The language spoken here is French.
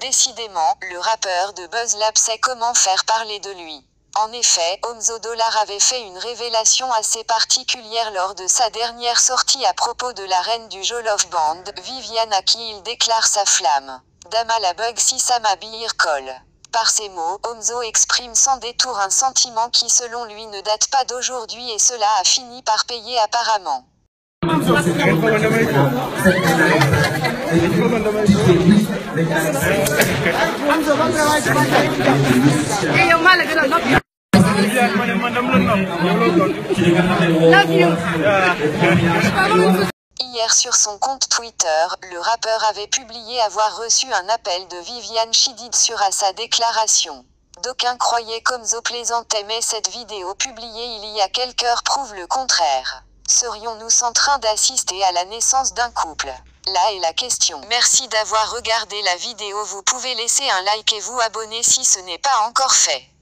Décidément, le rappeur de BuzzLab sait comment faire parler de lui. En effet, Omzo Dollar avait fait une révélation assez particulière lors de sa dernière sortie à propos de la reine du Jollof Band, Viviane, à qui il déclare sa flamme. Dama la bug si ça m'habille colle. Par ces mots, Omzo exprime sans détour un sentiment qui selon lui ne date pas d'aujourd'hui et cela a fini par payer apparemment. Hier sur son compte Twitter, le rappeur avait publié avoir reçu un appel de Viviane Chidid sur sa déclaration. D'aucuns croyaient qu'Omzo plaisantait, mais cette vidéo publiée il y a quelques heures prouve le contraire. Serions-nous en train d'assister à la naissance d'un couple? Là est la question. Merci d'avoir regardé la vidéo, vous pouvez laisser un like et vous abonner si ce n'est pas encore fait.